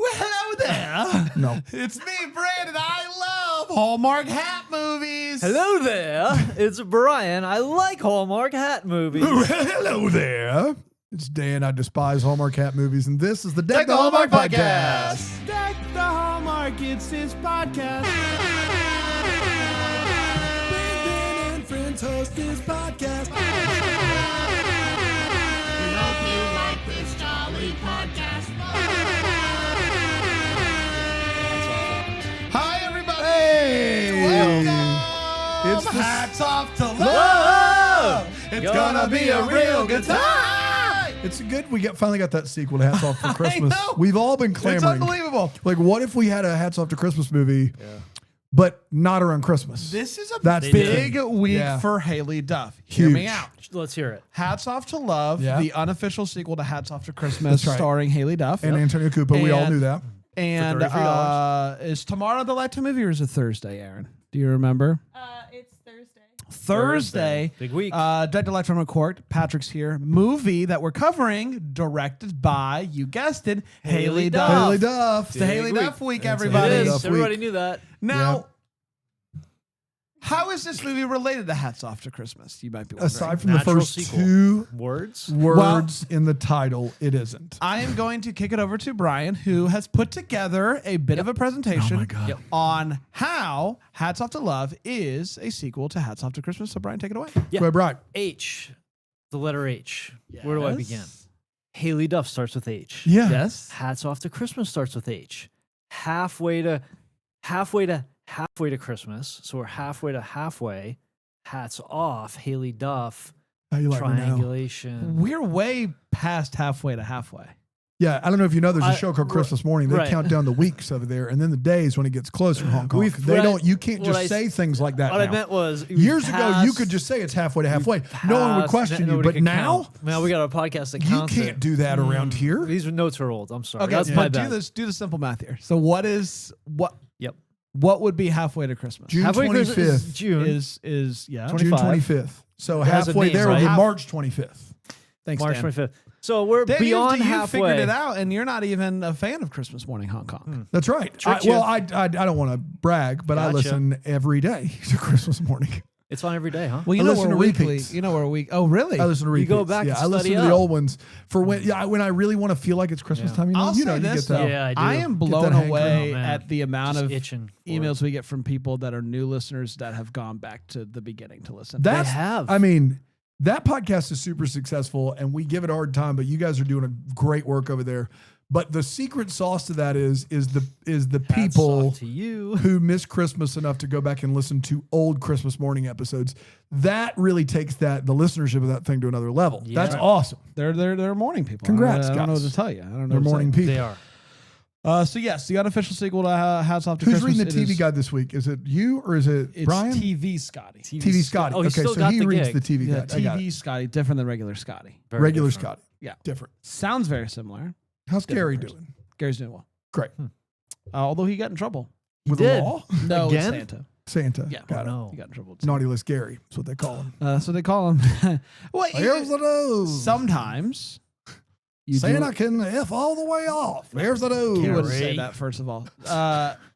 Well, hello there. No. It's me, Brandon. I love Hallmark hat movies. Hello there. It's Brian. I like Hallmark hat movies. Hello there. It's Dan. I despise Hallmark hat movies, and this is the Deck the Hallmark podcast. Deck the Hallmark. It's his podcast. Brandon and friends host his podcast. We hope you like this jolly podcast. Hi, everybody. Hey. Welcome. It's the Hats off to love. It's gonna be a real good time. It's good. We finally got that sequel to Hats Off for Christmas. know. We've all been It's clamoring. unbelievable. Like, what if we had a Hats Off to Christmas movie, but not around Christmas? This is a That's big big. week Yeah. for Haley Duff. Hear me Huge. out. Let's hear it. Hats Off to Love, Yeah. the unofficial sequel to Hats Off to Christmas, That's right. starring Haley Duff. And Antonio Cooper, we all And- knew that. And $33. is tomorrow the Lifetime movie or is it Thursday, Aaron? Do you remember? It's Thursday. Thursday. Big week. Dead to Lifetime Court. Patrick's here. Movie that we're covering, directed by, you guessed it, Haley Duff. Haley Duff. It's the Haley Big Duff week, It's a everybody. Haley It Duff is. Everybody week. knew that. Now, how is this movie related to Hats Off to Christmas? You might be wondering. Aside from the Natural first sequel. two Words. words in the title, it isn't. I am going to kick it over to Brian, who has put together a bit of a presentation Oh my God. Yep. on how Hats Off to Love is a sequel to Hats Off to Christmas. So, Brian, take it away. Yeah. Go ahead, Brian. H. The letter H. Where do I begin? Yes. Haley Duff starts with H. Yeah. Yes. Hats Off to Christmas starts with H. Halfway to Christmas. So we're halfway to halfway. Hats off. Haley Duff. How you like me now? Triangulation. We're way past halfway to halfway. Yeah, I don't know if you know, there's a I- show called Christmas Morning. They right. count down the weeks over there, and then the days when it gets closer in Hong Kong. We've- They what I- don't. You can't what just I- say things like that. What now. I meant was Years ago, you could just say it's halfway to halfway. No one would question you. But now, now we got a podcast that you counts can't it. do that around here. These notes are old. I'm sorry. Okay, That's but my bad. do the simple math here. So, what? Yep. What would be halfway to Christmas? June Halfway Christmas is 25th. June. Is yeah. 20 June 25. 25th. So Has a halfway name, there will be right? March 25th. Thanks, March Dan. 25th. So we're Dan, beyond you halfway. figured it out, and you're not even a fan of Christmas Morning Hong Kong. That's right. Tricked you. I don't want to brag, but I Gotcha. listen every day to Christmas Morning. It's on every day, huh? Well, you I know listen we're to weekly. repeats. You know we're week. Oh, really? I listen to repeats. You go back yeah, and I listen study to the up. old ones for when when I really want to feel like it's Christmas Yeah. time. You know, I'll you know, say you this get that. though. Yeah, I do. I am Get blown that hankering. away Oh, man. at the amount Just of itching for emails we get from people that are new listeners that have gone back to the beginning to listen. That's, have. I mean, that podcast is super successful, and we give it a hard time. But you guys are doing a great work over there. But the secret sauce to that is the Hats people off to you. who miss Christmas enough to go back and listen to old Christmas Morning episodes. That really takes the listenership of that thing to another level. Yeah. That's awesome. They're morning people. Congrats, I don't know what guys. to tell you. I don't know. They're what to morning say. people. They are. So yes, the unofficial sequel to Hats Off to Who's Christmas. reading the It TV is- guide this week? Is it you or is it It's Brian? TV Scotty. TV Scotty. Oh, he Okay, still so got he the reads gig. the TV Yeah, guide. I got it. TV Scotty, different than regular Scotty. Very Regular different. Scotty. Yeah. Different. Sounds very similar. How's Gary person. doing? Gary's doing well. Great. Although he got in trouble. With did. the law? No, with Again? Santa. Santa. Yeah. Got it. no. He got in trouble. With Naughty List Gary. That's what they call him. That's what they call him. Well, Here's the nose. sometimes you Santa can F all the way off. There's the nose. He wouldn't say Gary. that, first of all.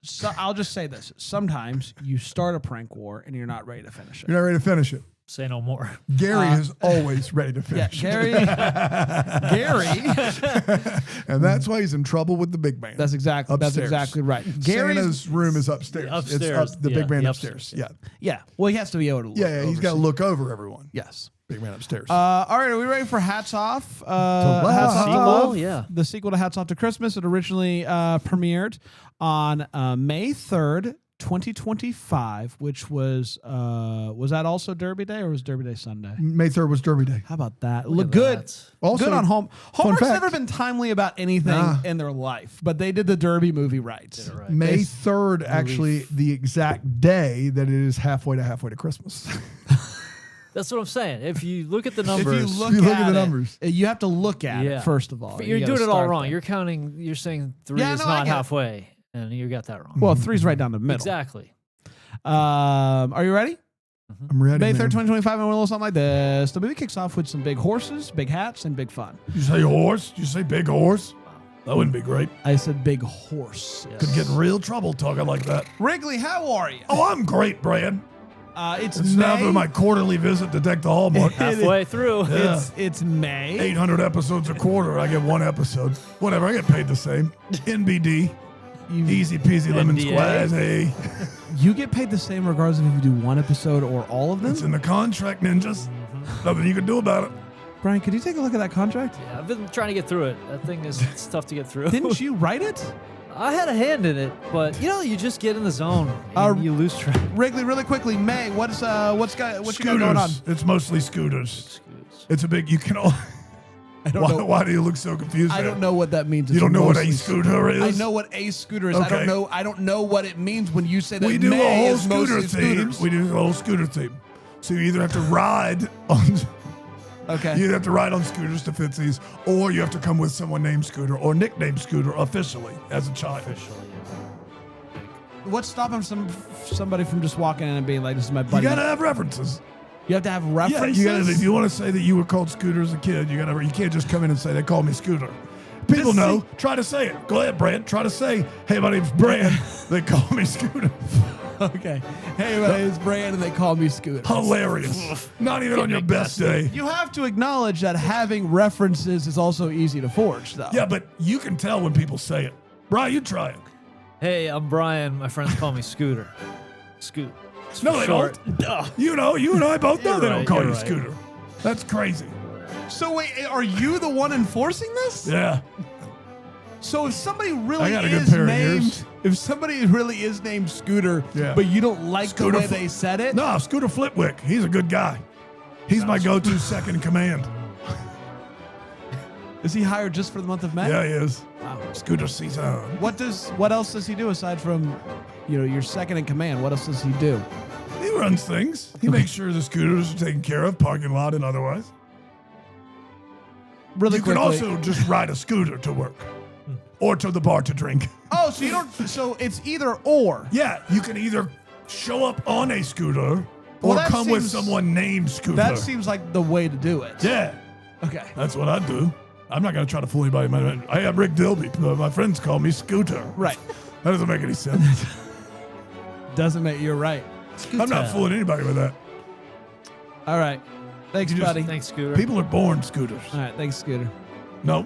So I'll just say this. Sometimes you start a prank war and you're not ready to finish it. You're not ready to finish it. Say no more. Gary is always ready to Yeah, finish Gary. and that's why he's in trouble with the big man. That's Upstairs. exactly right. Gary's Santa's room is upstairs. Upstairs, It's up, the yeah, big man the upstairs. upstairs, Yeah. yeah. Well, he has to be able to look. Yeah, he's got to oversee. look over everyone. Yes. Big man upstairs. All right, are we ready for Hats Off? Hats Love. Off to Sequel? Love. Yeah. The sequel to Hats Off to Christmas. It originally premiered on May 3rd, 2025, which was that also Derby Day or was Derby Day Sunday? May 3rd was Derby Day. How about that? Look Look at good. that. Also, Good on home. Hallmark's fact. never been timely about anything Nah. in their life, but they did the Derby movie right. Did it right. May 3rd, actually, the exact day that it is halfway to Christmas. That's what I'm saying. If you look at the If numbers, you look, You look at, at the it, numbers. you have to look at Yeah. it first of all. you're You doing gotta it all start wrong. there. You're counting. You're saying 3 Yeah, is no, I not get it. halfway, and you got that wrong. Well, 3's right down the middle. Exactly. Are you ready? I'm ready. May 3rd, man. 2025, and a little something like this. The movie kicks off with some big horses, big hats, and big fun. You say horse? You say big horse? That wouldn't be great. I said big horse. Yes. Could get in real trouble talking like that. Wrigley, how are you? Oh, I'm great, Brad. It's It's May. now my quarterly visit to Deck the Hallmark. Halfway through. Yeah. It's May. 800 episodes a quarter. I get one episode. Whatever. I get paid the same. NBD. Easy peasy lemon NDA. squares. Hey, You get paid the same regardless of if you do one episode or all of them? it's in the contract, ninjas. Nothing you can do about it. Brian, could you take a look at that contract? Yeah, I've been trying to get through it. That thing is it's tough to get through. Didn't you write it? I had a hand in it, but you just get in the zone and you lose track. Wrigley, really quickly, May, what you got going on? Scooters. It's mostly scooters. It's a big. You can all. I don't know. Why do you look so confused? I there? don't know what that means. You It's don't know what mostly a scooter is? I know what a scooter is. Okay. I don't know what it means when you say that We do May a whole is scooter mostly theme. scooters. We do a whole scooter theme. So you either have to ride on. Okay. You have to ride on scooters to Fitzy's, or you have to come with someone named Scooter or nicknamed Scooter officially as a child. Officially, What's stopping somebody from just walking in and being like, "This is my You buddy"? gotta have references. You have to have Yeah, references. you gotta. If you want to say that you were called Scooter as a kid, you can't just come in and say they call me Scooter. People This know. thing- Try to say it. Go ahead, Brand. Try to say, "Hey, my name's Brand. They call me Scooter." Okay. Hey, my name is Brand, and they call me Scooter. Hilarious. Not even on your best day. You have to acknowledge that having references is also easy to forge, though. Yeah, but you can tell when people say it. Brian, you try it. Hey, I'm Brian. My friends call me Scooter. Scoot. It's No, for they short. don't. You and I both know You're they don't right, call you're you right. Scooter. That's crazy. So wait, are you the one enforcing this? Yeah. So if somebody I really got a good is pair of named, ears. if somebody really is named Scooter, Yeah. but you don't like Scooter the way Fl- they said it, No, Scooter Flitwick. He's a good guy. He's my go-to second in command. is he hired just for the month of May? Yeah, he is. Wow. Scooter season. What else does he do aside from, your second in command? What else does he do? He runs things. He makes sure the scooters are taken care of, parking lot and otherwise. Really You quickly. can also just ride a scooter to work or to the bar to drink. Oh, so you don't. So it's either or. Yeah, you can either show up on a scooter Well, or that come with seems- someone named Scooter. That seems like the way to do it. Yeah, Okay. that's what I do. I'm not going to try to fool anybody. I am Rick Dilby. My friends call me Scooter. Right. That doesn't make any sense. Doesn't make you're right. I'm not fooling anybody with that. All right. Thanks, You just- buddy. Thanks, Scooter. People are born scooters. All right. Thanks, Scooter. No,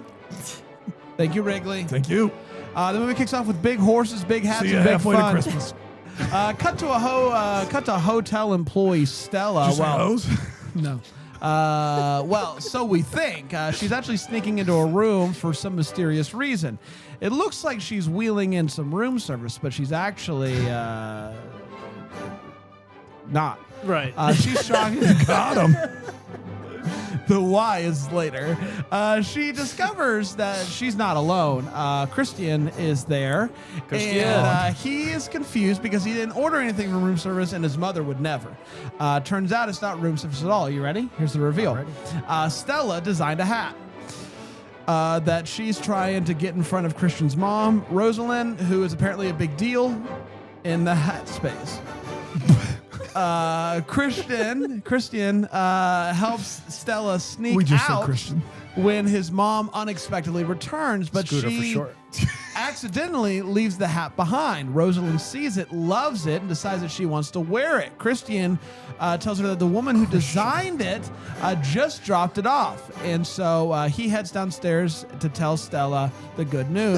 Thank you, Wrigley. thank you. The movie kicks off with big horses, big hats, See you and big halfway fun. to Christmas. Cut to hotel employee Stella. Just hose. No. So we think she's actually sneaking into a room for some mysterious reason. It looks like she's wheeling in some room service, but she's actually not. Right. She's shocking. Got him. The why is later. She discovers that she's not alone. Christian is there. Christian. And he is confused because he didn't order anything from room service and his mother would never. Turns out it's not room service at all. You ready? Here's the reveal. Stella designed a hat that she's trying to get in front of Christian's mom, Rosalind, who is apparently a big deal in the hat space. Christian helps Stella sneak We just said out Christian. when his mom unexpectedly returns, but Scooter for she short. accidentally leaves the hat behind. Rosalind sees it, loves it, and decides that she wants to wear it. Christian tells her that the woman who designed it just dropped it off, and so he heads downstairs to tell Stella the good news.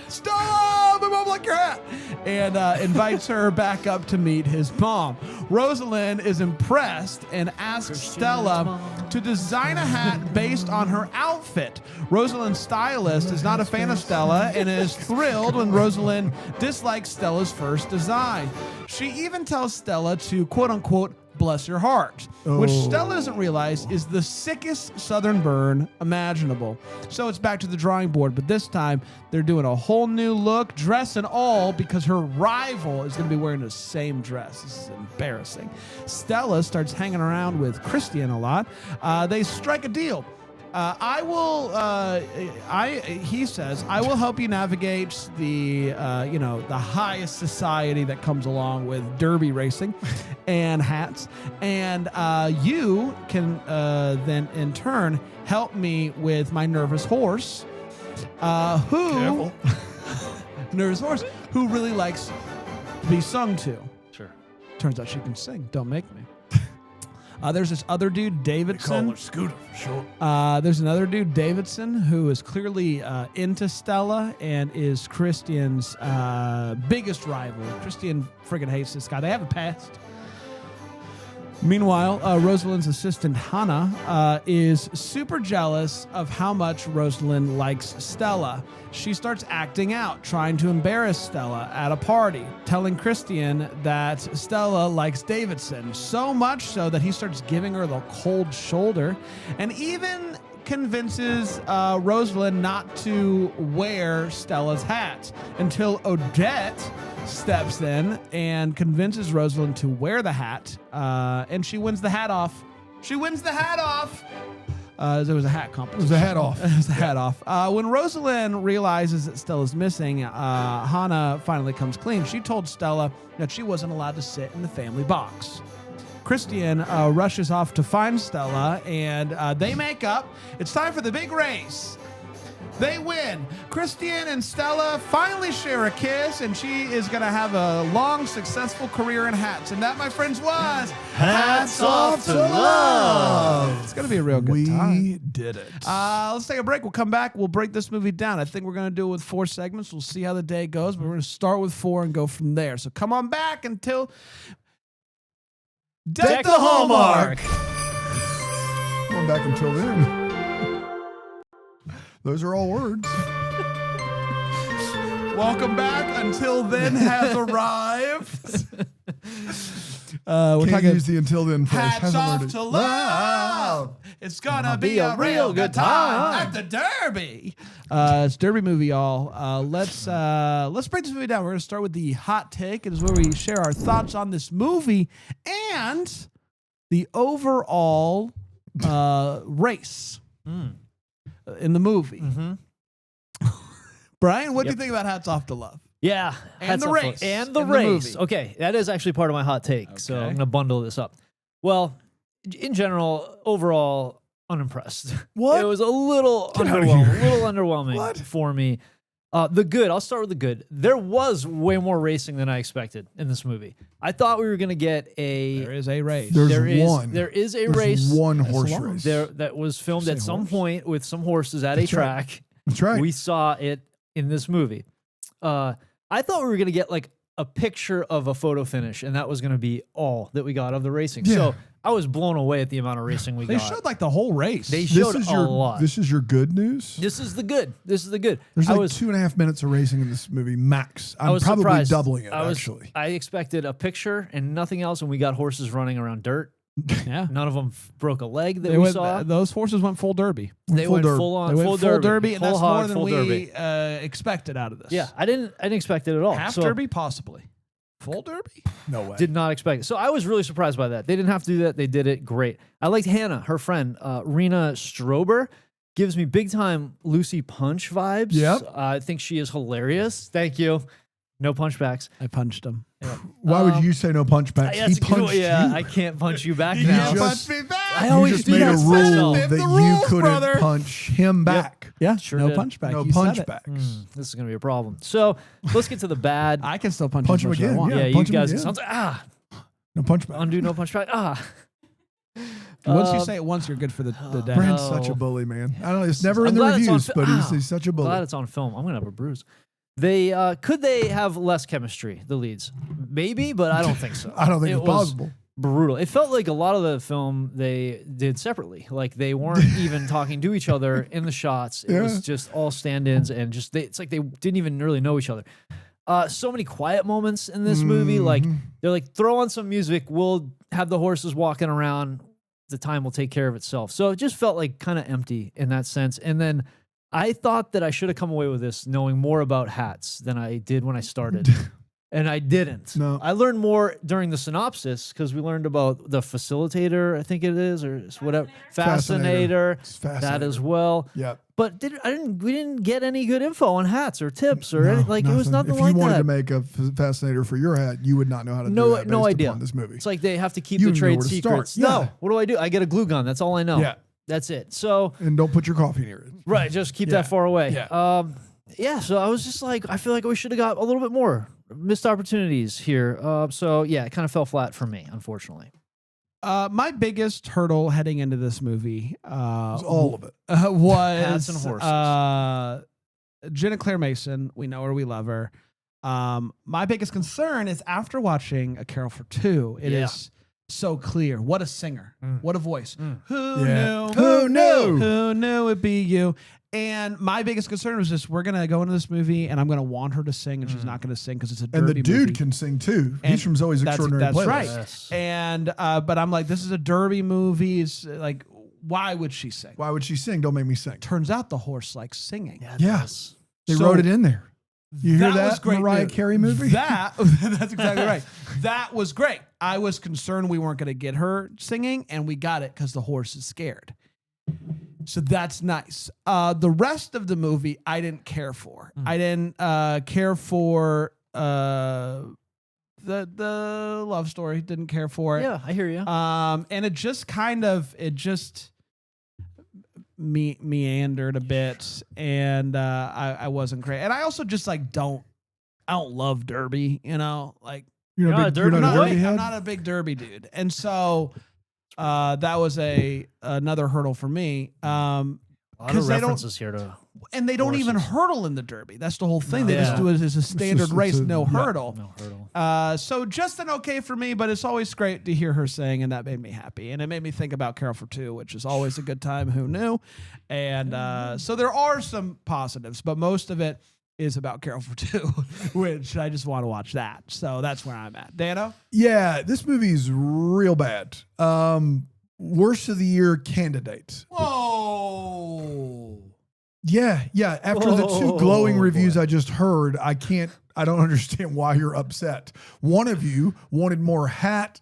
Stella, my mom liked your hat, and invites her back up to meet his mom. Rosalind is impressed and asks Stella to design a hat based on her outfit. Rosalind's stylist is not a fan of Stella and is thrilled when Rosalind dislikes Stella's first design. She even tells Stella to quote unquote bless your heart, which Stella doesn't realize is the sickest southern burn imaginable. So it's back to the drawing board, but this time they're doing a whole new look, dress and all, because her rival is going to be wearing the same dress. This is embarrassing. Stella starts hanging around with Christian a lot. They strike a deal. He says, I will help you navigate the highest society that comes along with derby racing and hats. And you can then in turn help me with my nervous horse. who Careful. nervous horse, who really likes to be sung to. Sure. Turns out she can sing. Don't make me. There's this other dude, Call Davidson. her Scooter for short. There's another dude, Davidson, who is clearly into Stella and is Christian's biggest rival. Christian friggin' hates this guy. They have a past. Meanwhile, Rosalind's assistant, Hannah, is super jealous of how much Rosalind likes Stella. She starts acting out, trying to embarrass Stella at a party, telling Christian that Stella likes Davidson, so much so that he starts giving her the cold shoulder and even convinces Rosalind not to wear Stella's hat until Odette steps in and convinces Rosalind to wear the hat, and she wins the hat off. She wins the hat off. There was a hat competition. It was a hat off. It was a hat off. When Rosalind realizes that Stella's missing, Hannah finally comes clean. She told Stella that she wasn't allowed to sit in the family box. Christian rushes off to find Stella, and they make up. It's time for the big race. They win. Christian and Stella finally share a kiss, and she is going to have a long, successful career in hats. And that, my friends, was Hats Off to Love. It's going to be a real good time. We did it. Let's take a break. We'll come back. We'll break this movie down. I think we're going to do it with 4 segments. We'll see how the day goes, but we're going to start with 4 and go from there. So come on back until... Deck the Hallmark. Going back until then. Those are all words. Welcome back. Until then has arrived. We're Can't talking use the until then phrase. hats Hasn't off learned to it. love. It's gonna be a real good time at the Derby. It's Derby movie, y'all. Let's break this movie down. We're gonna start with the hot take. It is where we share our thoughts on this movie and the overall race in the movie. Brian, what do you think about Hats Off to Love? Yeah. And hats the off to- race And the in the race. movie. Okay. That is actually part of my hot take. So Okay. I'm going to bundle this up. Well, in general, overall, unimpressed. What? It was a little Get outta underwhelming. here. A little underwhelming What? for me. The good. I'll start with the good. There was way more racing than I expected in this movie. I thought we were going to get There is a race. There's There There's is a race one That's horse long. race. there that was filmed Say at some horse? point with some horses at That's a right. track. That's right. We saw it in this movie. I thought we were going to get like a picture of a photo finish, and that was going to be all that we got of the racing. Yeah. So I was blown away at the amount of racing we They got. showed like the whole race. They this showed is a your lot. this is your good news. This is the good. This is the good. There's I like was 2.5 minutes of racing in this movie max. I I'm was probably surprised. doubling it I actually. expected a picture and nothing else, and we got horses running around dirt. yeah. None of them broke a leg that They we went, saw. those horses went full Derby. They full went derby. full on, They went full Derby, and Full that's hog, more than full we derby. expected out of this. Yeah, I didn't expect it at all. Half So, Derby, possibly. Full Derby? No way. Did not expect it. So I was really surprised by that. They didn't have to do that. They did it great. I liked Hannah, her friend, Rena Strober. Gives me big time Lucy Punch vibes. Yep. I think she is hilarious. Thank you. No punchbacks. I punched him. Why would you say no punch back? That's He a good punched one. Yeah, you. I can't punch you back You now. just- me back. I You always just do made that a to rule myself. that The you rules, couldn't brother. punch him back. Yeah, Sure no did. punch back. No You said punch it. backs. This is going to be a problem. So let's get to the bad. I can still punch Punch as him much as I again, want. yeah. you punch him guys. again. Sounds No punch back. undo no punch back. Once you say it once, you're good for the day. Brand's No. such a bully, man. I don't know. It's never I'm in the glad it's on reviews, fi- but Ah, he's such a bully. Glad it's on film. I'm gonna have a bruise. They could they have less chemistry, the leads? Maybe, but I don't think so. I don't think It it's was possible. Brutal. It felt like a lot of the film they did separately. Like they weren't even talking to each other in the shots. It was Yeah. just all stand-ins and just it's like they didn't even really know each other. So many quiet moments in this movie. Like they're like, throw on some music. We'll have the horses walking around. The time will take care of itself. So it just felt like kind of empty in that sense. And then I thought that I should have come away with this knowing more about hats than I did when I started. And I didn't. No. I learned more during the synopsis because we learned about the facilitator, I think it is, or whatever. Fascinator. It's That fascinating. as well. Yep. But we didn't get any good info on hats or tips or anything. Like it was nothing If like you wanted that. to make a fascinator for your hat, you would not know how to do No, that no based idea. upon this movie. It's like they have to keep You the don't know trade where to secrets. start. No, Yeah. what do? I get a glue gun. That's all I know. Yeah. That's it. So And don't put your coffee near it. right, just keep that far away. Yeah. Yeah. So I was just like, I feel like we should have got a little bit more missed opportunities here. So yeah, it kind of fell flat for me, unfortunately. My biggest hurdle heading into this movie It's all of it. was Hats and horses. Jenna Claire Mason. We know her, we love her. My biggest concern is after watching A Carol for Two, it is so clear. What a singer. What a voice. Who Yeah. knew? Who knew? Who knew it'd be you? And my biggest concern was just, we're going to go into this movie and I'm going to want her to sing and she's not going to sing because it's a derby And the dude movie. can sing too. And He's from Zoe's Extraordinary that's Playlist. right. Yes. And, but I'm like, this is a derby movie. It's like, why would she sing? Why would she sing? Don't make me sing. Turns out the horse likes singing. Yes. They So wrote it in there. You hear that was great Mariah news. Carey movie? That's exactly right. That was great. I was concerned we weren't going to get her singing, and we got it because the horse is scared. So that's nice. The rest of the movie, I didn't care for. I didn't care for the love story. Didn't care for it. Yeah, I hear you. And it just meandered a bit, and I wasn't great. And I also just like I don't love derby, like You're You're not a derby you're not a boy? derby I'm head? not a big derby dude, and so that was another hurdle for me. A lot 'cause of they don't- references here to And they don't even Horses. hurdle in the derby. That's the whole thing. No. They just Yeah. do it as a standard just- race, it's a- no yeah. hurdle. no hurdle. So just an okay for me, but it's always great to hear her sing, and that made me happy. And it made me think about Carol for Two, which is always a good time. Who knew? And so there are some positives, but most of it is about Carol for Two, which I just want to watch that. So that's where I'm at. Dano? Yeah, this movie's real bad. Worst of the year candidate. Whoa. Yeah. After the two glowing Whoa, reviews boy. I just heard, I don't understand why you're upset. One of you wanted more hat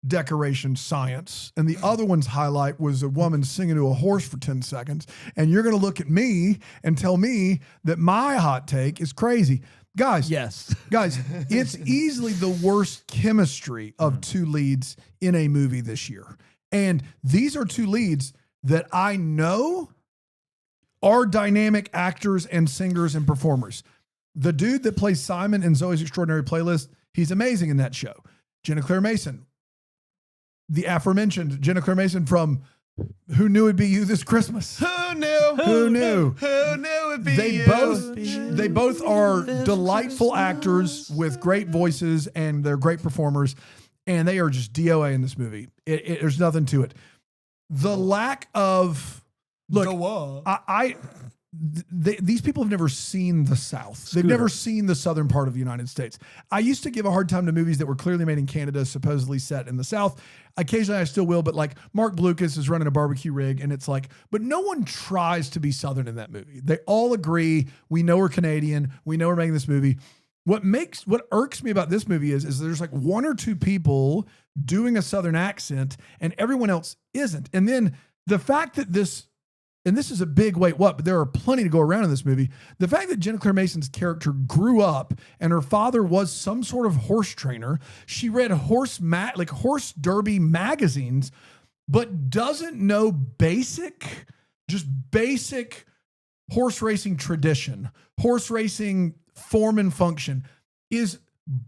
decoration science, and the other one's highlight was a woman singing to a horse for 10 seconds. And you're going to look at me and tell me that my hot take is crazy. Guys, Yes. Guys, it's easily the worst chemistry of two leads in a movie this year. And these are two leads that I know are dynamic actors and singers and performers. The dude that plays Simon in Zoe's Extraordinary Playlist, he's amazing in that show. Jenna Claire Mason, the aforementioned Jenna Claire Mason from Who Knew It'd Be You This Christmas. Who knew? Who knew? Who knew it'd be They you? they both are delightful actors with great voices, and they're great performers, and they are just DOA in this movie. There's nothing to it. The lack of these people have never seen the South. They've never seen the southern part of the United States. I used to give a hard time to movies that were clearly made in Canada, supposedly set in the South. Occasionally I still will, but like Mark Blucas is running a barbecue rig, and it's like, but no one tries to be Southern in that movie. They all agree, we know we're Canadian, we know we're making this movie. What irks me about this movie is there's like one or two people doing a Southern accent and everyone else isn't. And then the fact that this is a big wait, what? But there are plenty to go around in this movie. The fact that Jenna Claire Mason's character grew up and her father was some sort of horse trainer. She read horse derby magazines, but doesn't know basic horse racing tradition, horse racing form and function is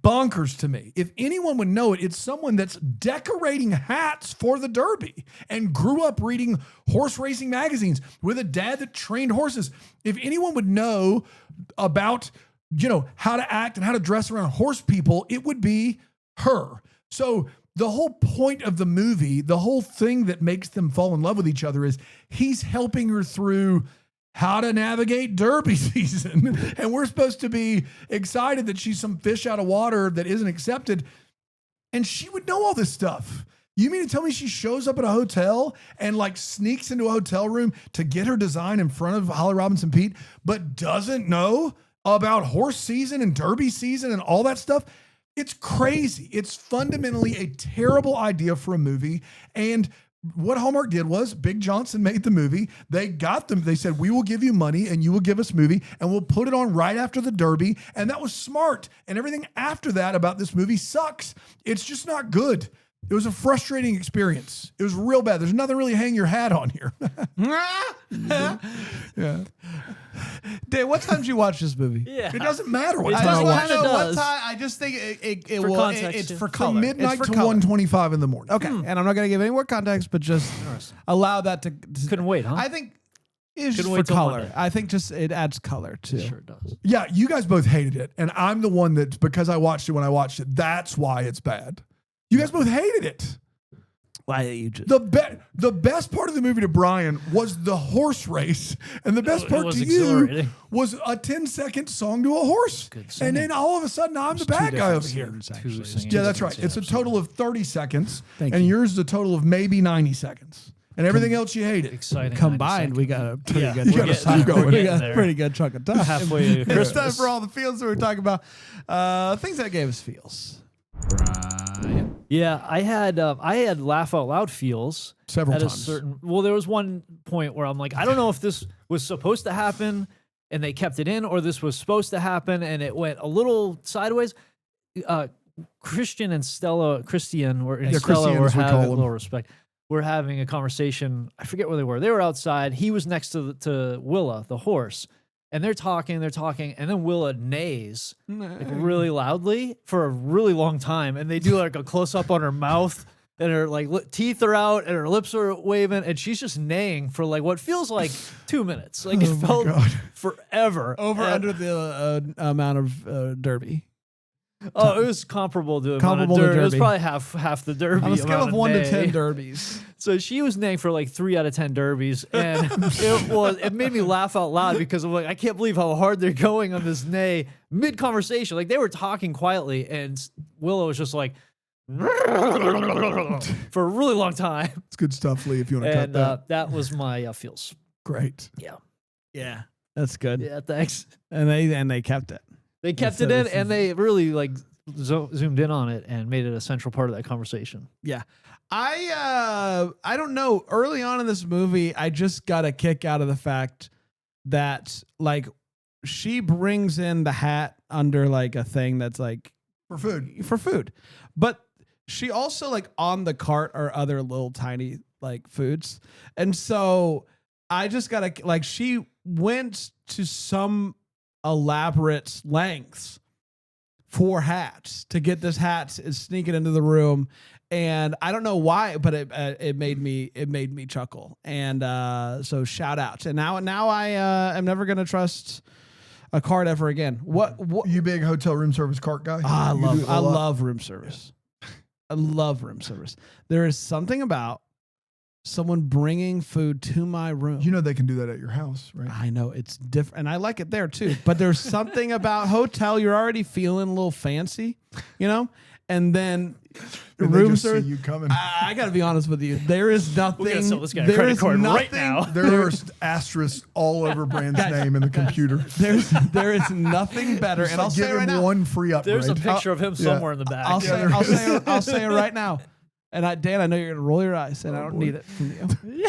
bonkers to me. If anyone would know it, it's someone that's decorating hats for the Derby and grew up reading horse racing magazines with a dad that trained horses. If anyone would know about, how to act and how to dress around horse people, it would be her. So the whole point of the movie, the whole thing that makes them fall in love with each other is he's helping her through how to navigate Derby season. And we're supposed to be excited that she's some fish out of water that isn't accepted. And she would know all this stuff. You mean to tell me she shows up at a hotel and like sneaks into a hotel room to get her design in front of Holly Robinson Peete, but doesn't know about horse season and Derby season and all that stuff? It's crazy. It's fundamentally a terrible idea for a movie. And what Hallmark did was Big Johnson made the movie. They got them. They said, we will give you money and you will give us movie and we'll put it on right after the Derby. And that was smart. And everything after that about this movie sucks. It's just not good. It was a frustrating experience. It was real bad. There's nothing really hang your hat on here. Yeah. Dave, what time did you watch this movie? Yeah. It doesn't matter what It I time I just doesn't watched want to it. know what does. time. I just think it For will. context, It's yeah. for From color. Midnight It's for to color. 1:25 in the morning. Okay, and I'm not going to give any more context, but just Interesting. allow that to. Couldn't wait, huh? I think it's just Couldn't for wait till color. Monday. I think just it adds color too. Sure does. Yeah, you guys both hated it, and I'm the one that because I watched it when I watched it, that's why it's bad. You guys both hated it. Why you just The best part of the movie to Brian was the horse race, and the best It part was to you exhilarating. was a 10-second song to a horse. Good And singing. then all of a sudden, I'm the bad guy over here. Two singing Yeah, that's right. scenes, It's a total of 30 seconds, Thank and you. yours is a total of maybe 90 seconds. And everything else you hated. Exciting. combined, 90 we got a pretty Yeah, good. we're chunk of getting time. there. We're We getting got a there. pretty good chunk of time. halfway to It's time Christmas. for all the feels that we're talking about. Things that gave us feels. Brian. Yeah, I had laugh out loud feels Several at a times. certain. Well, there was one point where I'm like, I don't know if this was supposed to happen and they kept it in, or this was supposed to happen and it went a little sideways. Christian and Christian were Yeah, Stella were Christians, we call having a them. little respect. We're having a conversation. I forget where they were. They were outside. He was next to Willa, the horse, and they're talking, and then Willa neighs like really loudly for a really long time, and they do like a close up on her mouth, and her like teeth are out, and her lips are waving, and she's just neighing for like what feels like 2 minutes. Like it Oh my felt God. forever. Over And- under the amount of Derby. Oh, it was comparable to Comparable to Derby. It was Derby. probably half the Derby. On a scale amount of 1 to neigh. 10 Derbies. So she was neighing for like 3 out of 10 derbies, and it made me laugh out loud because I'm like, I can't believe how hard they're going on this neigh mid conversation. Like they were talking quietly, and Willow was just like for a really long time, It's good stuff, Lee, if you want to cut and that. that was my feels. Great. Yeah, Yeah, that's good. yeah, thanks. And they kept it. They kept it in, and they really like zoomed in on it and made it a central part of that conversation. Yeah. I don't know. Early on in this movie, I just got a kick out of the fact that like she brings in the hat under like a thing that's like For food. for food. But she also like on the cart are other little tiny like foods. And so I just got to like she went to some elaborate lengths for hats to get this hat is sneaking into the room, and I don't know why, but it made me chuckle, and so shout out. And now I am never gonna trust a cart ever again. What You big hotel room service cart guy? I You do it a lot. love room service. I love room service. There is something about someone bringing food to my room. You know they can do that at your house, right? I know it's different, and I like it there too. But there's something about hotel. You're already feeling a little fancy, you know, and then And they room just see service. you coming. I got to be honest with you. There is nothing. We're gonna sell this guy a there credit is card nothing- right now. There are asterisks all over Brand's name in the computer. There is nothing better, Just and like I'll say give it right him now. one free upgrade. There's a picture of him somewhere in the back. I'll Yeah, I'll say it right now. And Dan, I know you're gonna roll your eyes, and I don't boy. need it from you.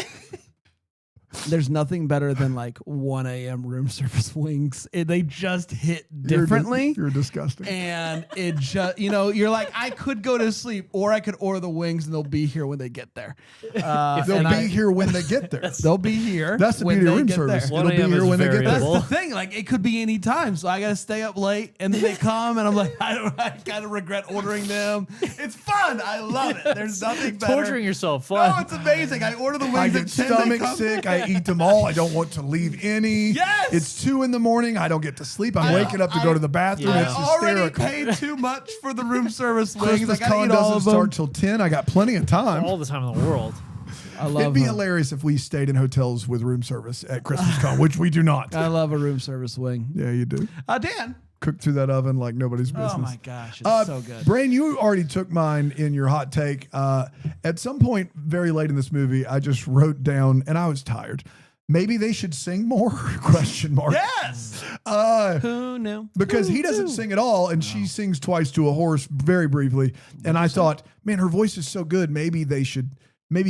There's nothing better than like 1 a.m. room service wings. They just hit differently. You're disgusting. And it just, you're like, I could go to sleep or I could order the wings and they'll be here when they get there. They'll be here when they get there. They'll be here. That's the when beauty of they room get service. there. It'll 1 be a.m. here is when they get variable. there. That's the thing. Like, it could be any time. So I got to stay up late and then they come and I'm like, I kind of regret ordering them. It's fun. I love it. There's nothing better. Torturing yourself, fun. No, it's amazing. I order the wings I at get 10. They stomach come. sick. I eat them all. I don't want to leave any. Yes! It's 2 a.m. I don't get to sleep. I'm waking up to go to the bathroom. Yeah. It's I already hysterical. paid too much for the room service wings. Christmas I gotta con eat all doesn't of them. start till 10. I got plenty of time. all the time in the world. I love It'd be them. hilarious if we stayed in hotels with room service at Christmas con, which we do not. I love a room service wing. Yeah, you do. Dan. Cook through that oven like nobody's business. Oh my gosh, it's so good. Brain, you already took mine in your hot take. At some point very late in this movie, I just wrote down, and I was tired. Maybe they should sing more? Question mark. Yes. Who knew? Because he doesn't sing at all, and she sings twice to a horse very briefly. And I thought, man, her voice is so good. Maybe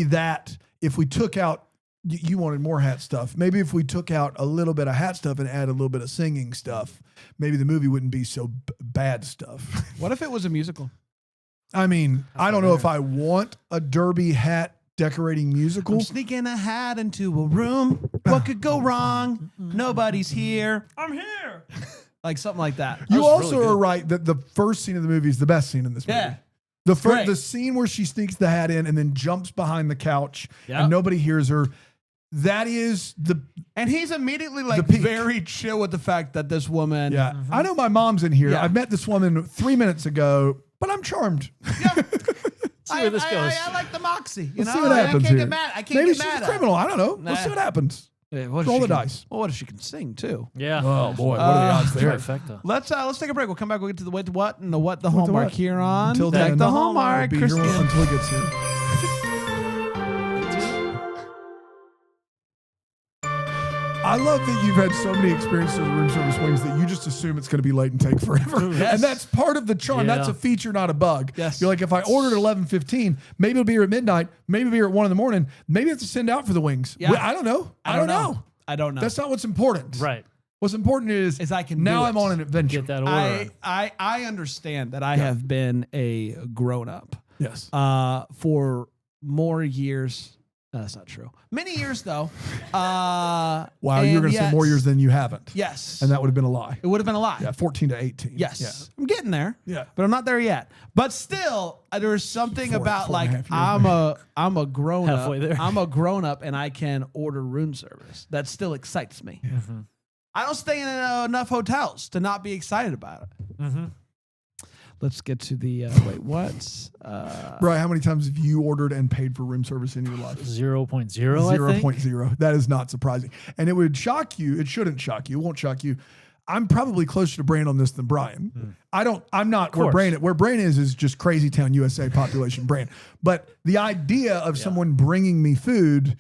that, if we took out, you wanted more hat stuff. Maybe if we took out a little bit of hat stuff and add a little bit of singing stuff, maybe the movie wouldn't be so bad stuff. What if it was a musical? I mean, I don't know if I want a derby hat decorating musical. I'm sneaking a hat into a room. What could go wrong? Nobody's here. I'm here. Like something like that. You was also really good. are right that the first scene of the movie is the best scene in this movie. Yeah. The Great. scene where she sneaks the hat in and then jumps behind the couch Yep. and nobody hears her. That is the And he's immediately like peak. very chill with the fact that this woman. yeah. I know my mom's in here. Yeah. I met this woman 3 minutes ago, but I'm charmed. See where this goes. I like the moxie. You Let's know, see what happens I can't here. get mad. I can't Maybe get she's mad. a criminal. I don't know. Nah. Let's see what happens. Yeah, what if Roll she the can- dice. Well, what if she can sing too? Yeah. Oh boy, what are the odds there? Trifecta. Let's take a break. We'll come back. We'll get to the what and the Hallmark what? here on Until Deck then, the I'll Hallmark. be here Christian. until he gets here. I love that you've had so many experiences with room service wings that you just assume it's going to be late and take forever. Yes. And that's part of the charm. Yeah. That's a feature, not a bug. Yes. You're like, if I ordered at 11:15, maybe it'll be here at midnight. Maybe it'll be here at 1 in, Maybe I have to send out for the wings. Yeah. Well, I don't know. I don't know. I don't know. That's not what's important. Right. What's important is I can now do I'm it. on an adventure. Get that order. I understand that I have been a grown up Yes. for more years. That's not true. Many years though. Wow, you're going to say more years than you haven't. Yes. And that would have been a lie. it would have been a lie. Yeah, 14 to 18. Yes. I'm getting there. Yeah. But I'm not there yet. But still, there's something about four and like a half years I'm a grown up. Halfway there. I'm a grown up and I can order room service. That still excites me. Mm-hmm. I don't stay in enough hotels to not be excited about it. Mm-hmm. Let's get to the wait, what? Brian, how many times have you ordered and paid for room service in your life? 0.0, I think. 0.0. That is not surprising. And it would shock you. It shouldn't shock you. It won't shock you. I'm probably closer to Brian on this than Brian. I'm not where Brian is just crazy town USA population Brian. But the idea of someone bringing me food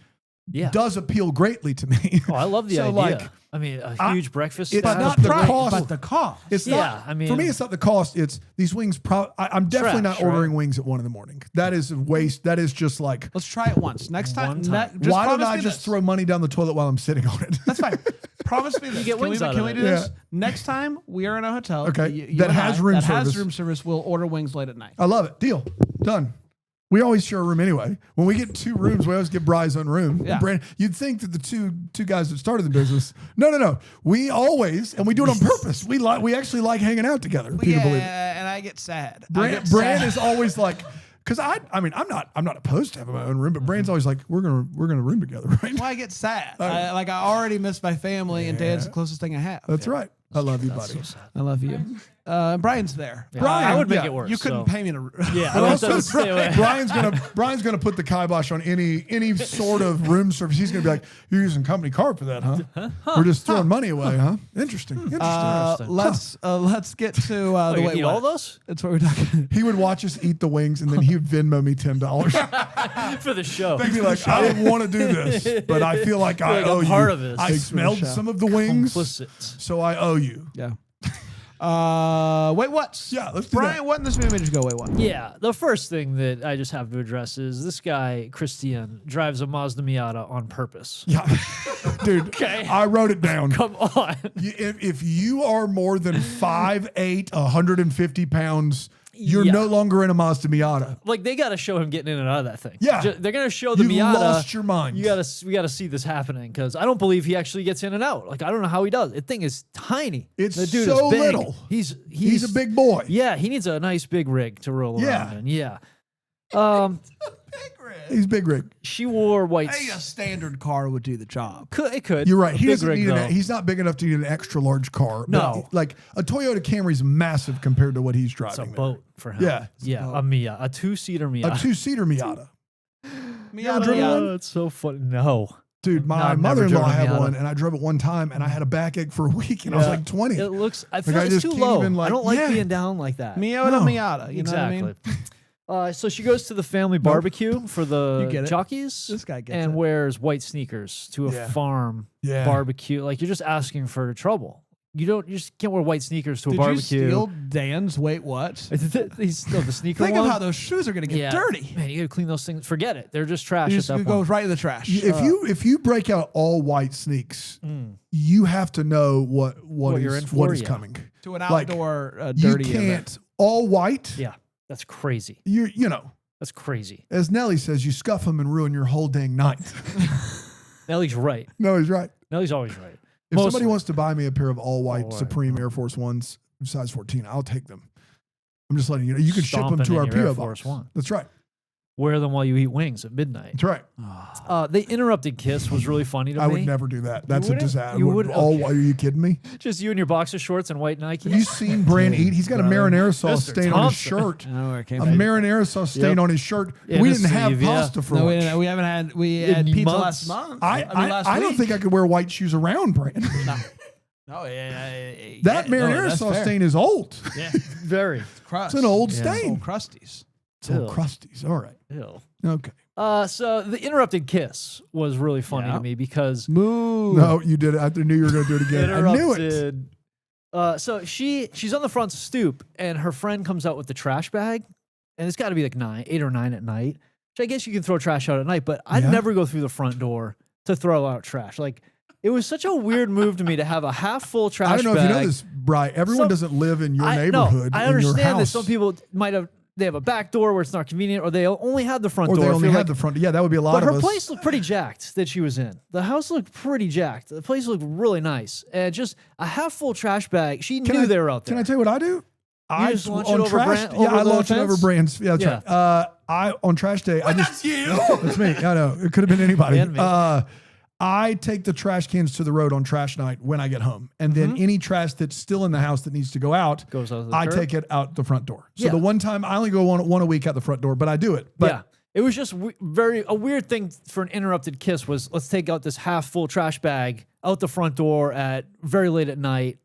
does appeal greatly to me. Oh, I love the So, idea. like, I mean, a huge breakfast. it's staff. not the Right, cost. but the cost. It's Yeah, not. I mean- for me, it's not the cost. It's these wings. I'm definitely Trash, not ordering wings at 1 in. That is a waste. That is just like. Let's try it once. Next time. One time. just Why don't promise I me just this. throw money down the toilet while I'm sitting on it? That's fine. Promise me this. get wings out can of we it. do this? Yeah. Next time we are in a hotel. Okay, you that and has I, room that service. has room service. We'll order wings late at night. I love it. Deal. Done. We always share a room anyway. When we get 2 rooms, we always get Bry's own room. Yeah. Brandon, you'd think that the two guys that started the business. No. We always, and we do it on purpose. We actually like hanging out together. If you can believe it. and I get sad. Brand is always like, because I mean, I'm not opposed to having my own room, but Brand's always like, we're gonna room together, right? Well, I get sad. I already miss my family, and Dad's the closest thing I have. That's right. I love you, buddy. So sad. I love you. Brian's there. Yeah, Brian, I would make yeah, it worse. You couldn't so. pay me to. Yeah, And I also, would stay away. Brian's gonna put the kibosh on any sort of room service. He's gonna be like, "You're using company card for that, huh? We're just throwing money away, huh? Interesting. Let's get to the Oh, you wait. eat What? all those That's what we're talking. He would watch us eat the wings, and then he would Venmo me $10. for the show. He'd be like, "I didn't want to do this, but I feel like I like owe I'm part you. of this. I Thanks for the smelled show. some of the wings, Complicit. so I owe you." Yeah. Wait, what? Yeah, let's do Brian, that. what in this movie made you go, wait, what? Yeah, the first thing that I just have to address is this guy, Christian, drives a Mazda Miata on purpose. Yeah, dude. Okay. I wrote it down. Come on. If you are more than 5'8", 150 pounds, you're Yeah. no longer in a Mazda Miata. Like, they got to show him getting in and out of that thing. Yeah. They're going to show the You Miata. lost your mind. We got to see this happening because I don't believe he actually gets in and out. Like, I don't know how he does. The thing is tiny. It's the dude so is big. little. He's a big boy. Yeah, he needs a nice big rig to roll Yeah. around in. Yeah. He's big rig. She wore white. Hey, a standard car would do the job. It could. You're right. A He big doesn't rig, need though. he's not big enough to need an extra large car. but, No. like a Toyota Camry's massive compared to what he's It's a driving. boat for him. Yeah. Yeah. A Mia. A 2-seater Mia. A 2-seater Miata. Miata, driven Miata. one? It's so funny. No. Dude, No, my I've never mother-in-law driven a had Miata. one, and I drove it one time, and I had a backache for a week, and I was Yeah. like 20. It looks. I feel I like it's just too can't low. even, like- I don't like yeah. being down like that. Miata, No. Miata. You exactly. know what I mean? So she goes to the family barbecue for the You get it. jockeys. This guy gets and it. wears white sneakers to a Yeah. farm Yeah. barbecue. Like, you're just asking for trouble. You just can't wear white sneakers to a Did you barbecue. steal Dan's wait, what? He's still the sneaker Think one. of how those shoes are going to get yeah, dirty. Man, you gotta clean those things. Forget it. They're just trash It at just that point. goes right in the trash. If you break out all white sneaks, you have to know what What you're is in for, what is yeah. coming. to an like, outdoor You dirty event. can't all white. Yeah. That's crazy. You know, That's crazy. as Nelly says, you scuff them and ruin your whole dang night. Nellie's right. No, he's right. Nellie's always right. If Mostly. somebody wants to buy me a pair of all white All right. Supreme Air Force Ones, size 14, I'll take them. I'm just letting you know. You can ship them Stomping to in our your P.O. Air box. Force One. That's right. Wear them while you eat wings at midnight. That's right. The interrupted kiss was really funny to me. I would never do that. That's a wouldn't? disaster. You wouldn't? All Are you kidding me? Just you in your boxer shorts and white Nikes. Have you seen Brand eat? He's got a marinara sauce Mr. stain on his Thompson. shirt. I don't know where it came A from. marinara sauce stain Yep. on his shirt. Yeah, We his didn't have sleeve, yeah. pasta for No, lunch. we haven't had. We In had pizza months. last month. I last don't week. think I could wear white shoes around Brand. No, That marinara sauce stain is old. Yeah, Very. crust. It's an old Yeah. stain. Old crusties. It's old Ew. crusties. All right. Ew. Okay. So the interrupted kiss was really funny Yeah. to me because Moo. No, you did it. I knew you were going to do it again. I knew it. interrupted. So she's on the front stoop and her friend comes out with the trash bag, and it's got to be like 8 or 9 at night. Which I guess you can throw trash out at night, but I'd Yeah. never go through the front door to throw out trash. Like it was such a weird move to me to have a half full trash I don't know bag. if you know this, Bri. Everyone Some- doesn't live in your I neighborhood. I in your understand that house, some people they have a back door where it's not convenient, or they only had the front or door. they I only feel had like- the front. Yeah, that would be a lot But of her us. place looked pretty jacked that she was in. The house looked pretty jacked. The place looked really nice. And just a half full trash bag. She knew they were out there. Can I tell you what I do? I just launch it on over trash. Brand- Yeah, over I the launch it fence? over brands. Yeah, that's Yeah. right. I on trash day. I just That's you. that's me. I know it could have been anybody. And me. I take the trash cans to the road on trash night when I get home, and then any trash that's still in the house that needs to go out, Goes out the I curb? take it out the front door. So Yeah. the one time I only go one a week out the front door, but I do it. But Yeah. It was just a weird thing for an interrupted kiss was let's take out this half full trash bag out the front door at very late at night.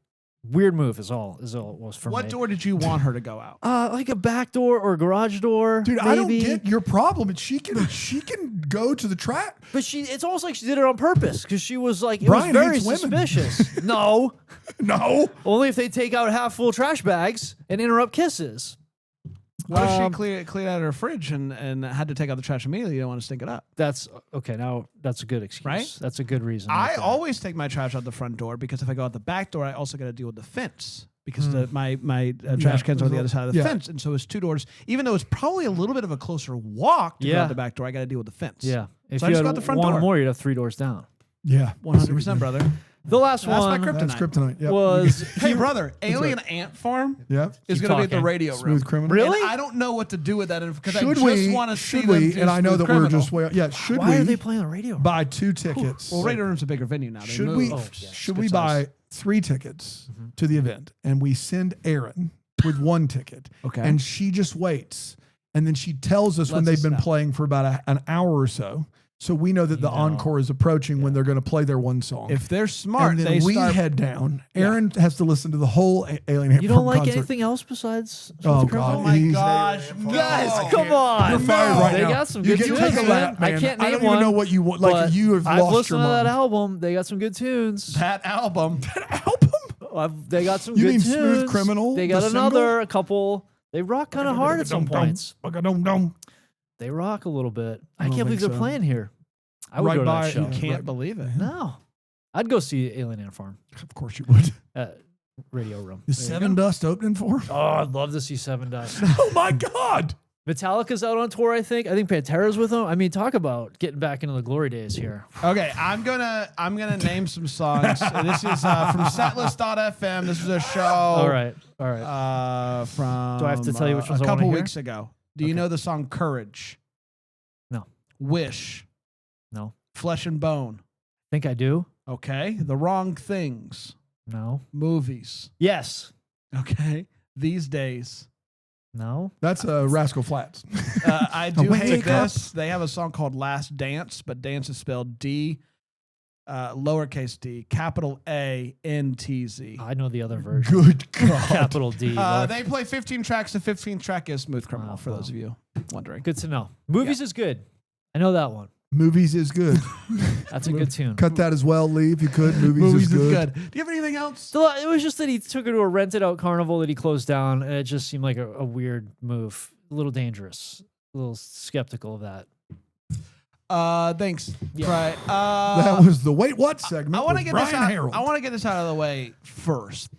Weird move is all it was for What me. door did you want her to go out? Like a back door or a garage door. dude, maybe. I don't get your problem. But she can go to the trash. But it's almost like she did it on purpose because she was like, it Brian was very hates women. suspicious. No, No. only if they take out half full trash bags and interrupt kisses. What if she cleared out her fridge and had to take out the trash immediately? You don't want to stink it up. That's okay. Now that's a good excuse. Right? That's a good reason. I right there. always take my trash out the front door because if I go out the back door, I also got to deal with the fence because my trash cans are on the other side of the Yeah. fence, and so it's 2 doors. Even though it's probably a little bit of a closer walk to go Yeah. out the back door, I got to deal with the fence. Yeah. If So I you just had go out the front one door. more, you'd have 3 doors down. Yeah. 100%, brother. The last That's my one kryptonite. That's kryptonite. Yep. was Hey, brother, Alien Ant Farm Yeah. is Keep going to be at the talking. radio room. Smooth criminal. Really? And I don't know what to do with that because I Should just we? want to see Should them we? do And I know Smooth that Criminal. we're just way. Yeah. Should Why we are they playing on the radio? buy 2 tickets? Well, radio room's a bigger venue now. They Should moved. we? Oh, yeah. Should Good we size. buy 3 tickets to the event, and we send Erin with 1 ticket, Okay. and she just waits, and then she tells us when Lets they've us been know. playing for about an hour or so, so we know that the encore is approaching when they're going to play their one song. If they're smart, and then they we start. head down. Erin has to listen to the whole Alien Ant You Farm don't like concert. anything else besides Oh, Smooth God. Criminal? Oh my Easy. gosh, Guys, no. come on. You're fired right They now. got some you good can tunes, take a man. lap, I man. can't I name don't even one, know what you want. Like but you have I've lost listened your to that mind. album. They got some good tunes. That album. They got some You good mean tunes. Smooth Criminal, They got the another, a couple. They rock kind of hard at some points. Dum-dum. They rock a little bit. I don't can't believe think they're so. playing here. I would Right go to by- that show. you Can't Right. believe it. No. I'd go see Alien Ant Farm Of course you would. at Radio Room. Is There you Seven go. Dust opening for? Oh, I'd love to see Seven Dust. Oh my God! Metallica's out on tour, I think. I think Pantera's with them. I mean, talk about getting back into the glory days here. Okay, I'm gonna name some songs. This is from Setlist.fm. This is a show. All right. From From Do I have to tell you which ones a I wanna couple hear? weeks ago. Do you know the song "Courage"? No. Wish. No. Flesh and Bone. Think I do? Okay. The Wrong Things. No. Movies. Yes. Okay. These Days. No. That's Rascal Flats. I do Wake hate up. this. They have a song called "Last Dance," but dance is spelled D, lowercase d, capital A N T Z. I know the other version. Good God! Capital D. look. They play 15 tracks. The 15th track is Smooth Criminal, Oh, for those of you wondering. Good to know. Movies is good. I know that one. Movies is good. That's a good tune. Cut that as well, Lee, if you could. Movies, is good. Do you have anything else? It was just that he took her to a rented out carnival that he closed down, and it just seemed like a weird move. A little dangerous. A little skeptical of that. Thanks. Yeah. Right. That was the Wait What segment. I want to with get Brian this out. Harold. I want to get this out of the way first.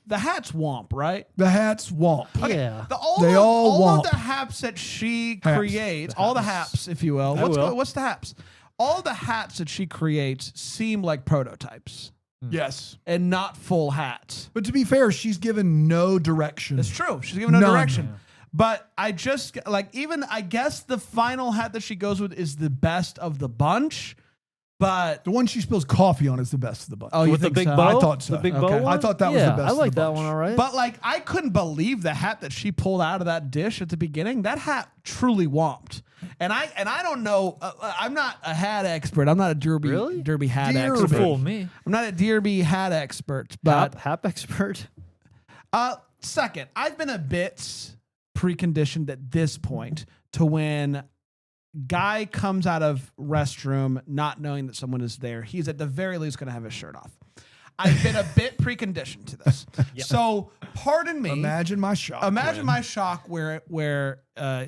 the hats womp, right? The hats womp. Okay, Yeah. They all of womp. the haps that she Haps. creates, all the haps, if you will. I will. What's the haps? All the hats that she creates seem like prototypes Yes. and not full hats. But to be fair, she's given no direction. It's true. She's given no None. direction. But I just like even I guess the final hat that she goes with is the best of the bunch. But The one she spills coffee on is the best of the bunch. oh, you With the think big so? bow? I thought so. The big Okay. bow one? I thought that was the best I of like the that bunch. one, all right. But like I couldn't believe the hat that she pulled out of that dish at the beginning. That hat truly womped. And I don't know. I'm not a hat expert. I'm not a derby Really? derby hat Derby. You expert. fool me. I'm not a derby hat expert. But Hap expert. second, I've been a bit preconditioned at this point to when guy comes out of restroom not knowing that someone is there, he's at the very least going to have his shirt off. I've been a bit preconditioned to this. So pardon me. Imagine my shock. Imagine Glenn. my shock where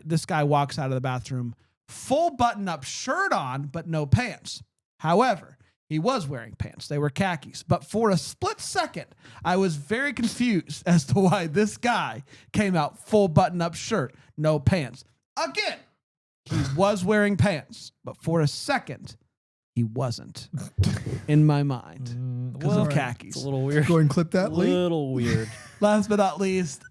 this guy walks out of the bathroom, full button-up shirt on, but no pants. However, he was wearing pants. They were khakis. But for a split second, I was very confused as to why this guy came out full button-up shirt, no pants. Again, he was wearing pants, but for a second, he wasn't in my mind because of khakis. It's a little weird. Go ahead and clip that, Lee. Little weird. Last but not least,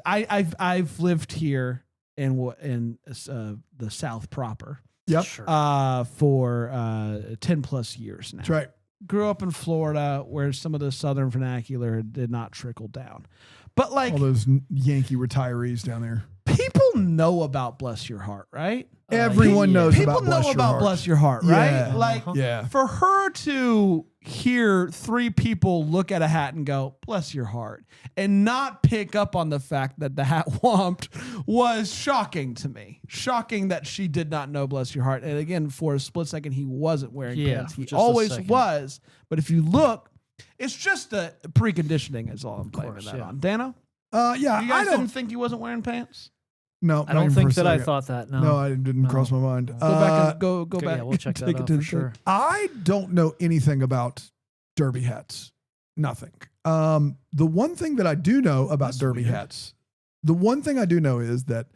I've lived here in the South proper Yep. Sure. for 10 plus years now. That's right. Grew up in Florida where some of the Southern vernacular did not trickle down, but like All those Yankee retirees down there. people know about Bless Your Heart, right? Everyone yeah. knows People about Bless know Your about Heart. Bless Your Heart, Yeah. right? Like Yeah. for her to hear three people look at a hat and go, bless your heart, and not pick up on the fact that the hat womped was shocking to me. Shocking that she did not know bless your heart. And again, for a split second, he wasn't wearing Yeah, pants. He just a always second. was. But if you look, it's just a preconditioning is all I'm blaming course, that yeah. on. Dana, Yeah, you I guys don't. didn't think he wasn't wearing pants? No, I not don't even think for a that I second. thought that. No. No, I didn't No. cross my mind. Go back and go Okay, back. yeah, we'll check and that take it out to for the sure. tape. I don't know anything about derby hats. Nothing. The one thing that I do know about That's derby weird. hats, the one thing I do know is that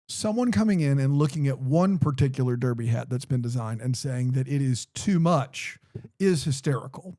someone coming in and looking at one particular derby hat that's been designed and saying that it is too much is hysterical.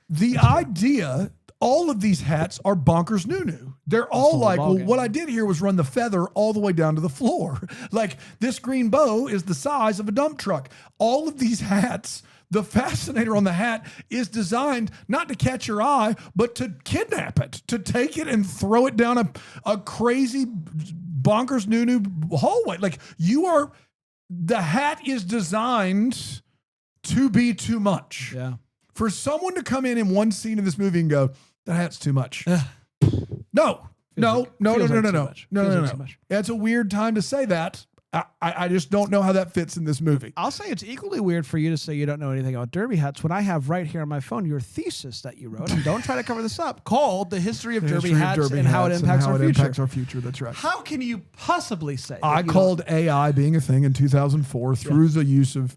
The idea, all of these hats are bonkers new. They're all the like, well, ballgame. what I did here was run the feather all the way down to the floor. Like this green bow is the size of a dump truck. All of these hats, the fascinator on the hat is designed not to catch your eye, but to kidnap it, to take it and throw it down a crazy bonkers new hallway. Like the hat is designed to be too much. Yeah. For someone to come in one scene in this movie and go, that hat's too much. No. Feels like too much. No. Feels like too much. It's a weird time to say that. I just don't know how that fits in this movie. I'll say it's equally weird for you to say you don't know anything about derby hats when I have right here on my phone your thesis that you wrote, and don't try to cover this up, called The History of Derby History of Hats derby and How It hats Impacts and Our how it Future. impacts our future. That's right. How can you possibly say that I you don't- called AI being a thing in 2004 through the use of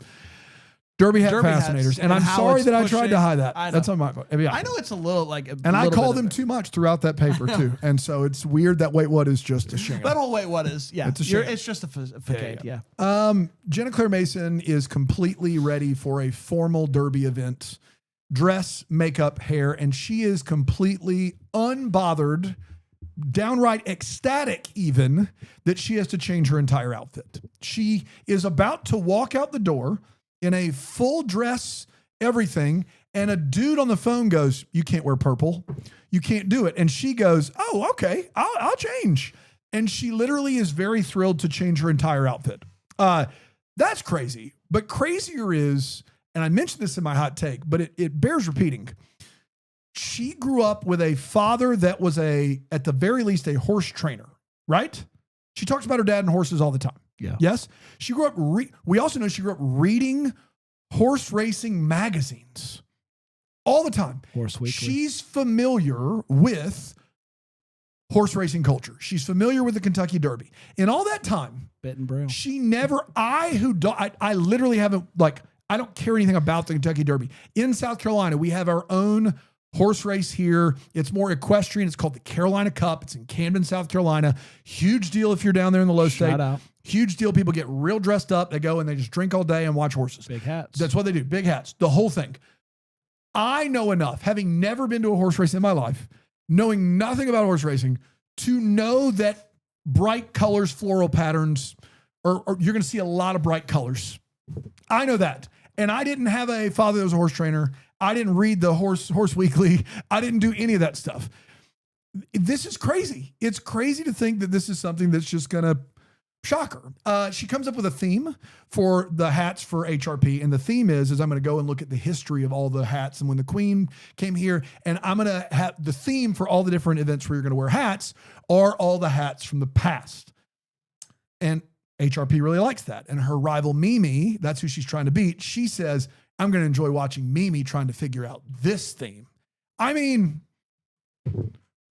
derby hat Derby hats fascinators. and And I'm how sorry it's that I tried pushing- to hide that. I know. That's on my fault. Yeah. I know it's a little like a And I little call bit them of it. too much throughout that paper too. And so it's weird that wait, what is just a shame. That whole wait, what is? Yeah, It's a shame. it's just a facade. Yeah. Jenna Claire Mason is completely ready for a formal derby event. Dress, makeup, hair, and she is completely unbothered, downright ecstatic even, that she has to change her entire outfit. She is about to walk out the door in a full dress, everything, and a dude on the phone goes, "You can't wear purple. You can't do it." And she goes, "Oh, okay, I'll change." And she literally is very thrilled to change her entire outfit. That's crazy. But crazier is, and I mentioned this in my hot take, but it bears repeating. She grew up with a father that was at the very least, a horse trainer, right? She talks about her dad and horses all the time. Yeah. Yes. She grew up, we also know she grew up reading horse racing magazines all the time. Horse Weekly. She's familiar with horse racing culture. She's familiar with the Kentucky Derby. In all that time, Bit and brew. she never, I literally haven't, I don't care anything about the Kentucky Derby. In South Carolina, we have our own horse race here. It's more equestrian. It's called the Carolina Cup. It's in Camden, South Carolina. Huge deal if you're down there in the low state. Shout out. Huge deal. People get real dressed up. They go and they just drink all day and watch horses. Big hats. That's what they do. Big hats. The whole thing. I know enough, having never been to a horse race in my life, knowing nothing about horse racing, to know that bright colors, floral patterns, or you're going to see a lot of bright colors. I know that. And I didn't have a father that was a horse trainer. I didn't read the Horse Weekly. I didn't do any of that stuff. This is crazy. It's crazy to think that this is something that's just going to shock her. She comes up with a theme for the hats for HRP. And the theme is I'm going to go and look at the history of all the hats. And when the Queen came here, and I'm going to have the theme for all the different events where you're going to wear hats are all the hats from the past. And HRP really likes that. And her rival Mimi, that's who she's trying to beat. She says, I'm going to enjoy watching Mimi trying to figure out this theme. I mean,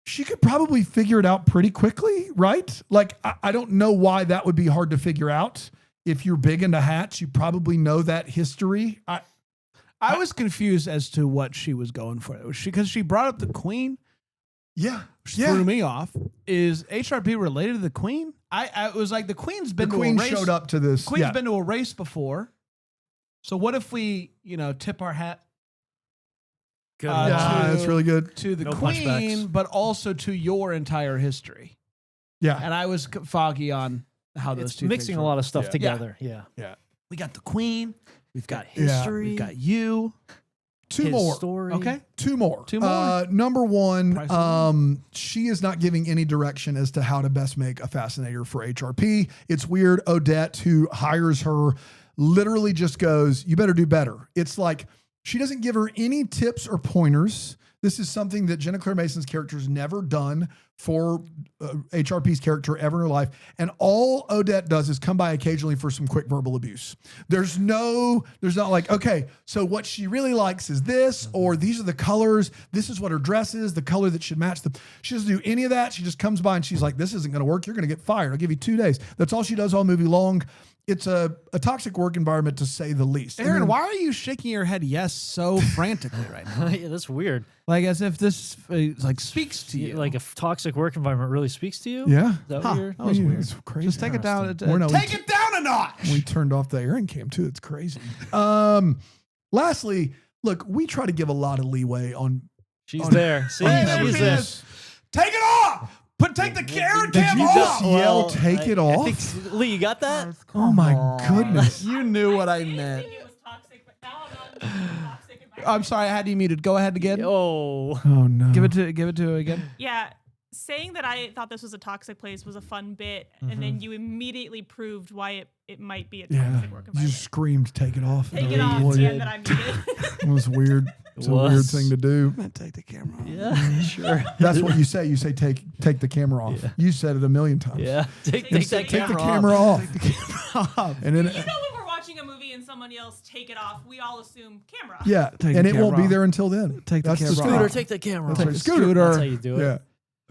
she could probably figure it out pretty quickly, right? Like, I don't know why that would be hard to figure out. If you're big into hats, you probably know that history. I was confused as to what she was going for. Because she brought up the Queen. Yeah. Which threw me off. Is HRP related to the Queen? I was like, the Queen's been The to Queen a race. showed up to this. Queen's Yeah. been to a race before. So what if we, tip our hat Good. Yeah, to- that's really good. to the No Queen, punchbacks. but also to your entire history? Yeah. And I was foggy on how those It's two mixing things a were. lot of stuff Yeah. together. Yeah. We got the Queen. We've got Yeah. history. We've got you. Two His more. story. Okay. Two more. Two more. Number one, Price of she is not giving any direction as to how to best make a fascinator for HRP. It's weird. Odette, who hires her, literally just goes, you better do better. It's like she doesn't give her any tips or pointers. This is something that Jenna Claire Mason's character has never done for HRP's character ever in her life. And all Odette does is come by occasionally for some quick verbal abuse. There's not like, okay, so what she really likes is this, or these are the colors. This is what her dress is, the color that should match them. She doesn't do any of that. She just comes by and she's like, this isn't going to work. You're going to get fired. I'll give you 2 days. That's all she does all movie long. It's a toxic work environment, to say the least. Aaron, And then- why are you shaking your head yes so frantically right now? Yeah, that's weird. Like as if this speaks to you. Like a toxic work environment really speaks to you? Yeah. Is that Huh. what you're? That was weird. It's crazy. Just take it down. Take it down a notch. We turned off the Aaron cam too. It's crazy. Lastly, look, we try to give a lot of leeway on. She's there. See, Hey, she's she there. is. Take it off. Take the Aaron Did cam you off. just yell, take it I off? think, Lee, you got that? Oh my goodness. You knew what I I didn't meant. think it was toxic, but now I'm not toxic. I'm sorry, I had you muted. Go ahead again. Oh. Oh no. Give it to her again. Yeah, saying that I thought this was a toxic place was a fun bit, and then you immediately proved why it might be a Yeah. toxic work You environment. screamed, take it off. Take No, it off, boy, and that I'm muted. It was weird. It's a weird thing to do. Take the camera off. Yeah, sure. That's what you say. You say take the camera off. Yeah. You said it a million times. Yeah. Take Take that the camera off. Take the camera off. And then You know when we're watching a movie and someone yells "take it off," we all assume camera. yeah, Take and the it won't camera be off. there until then. Take the That's camera Scooter, off. take that camera That's off. right. Scooter. That's how you do it. Yeah.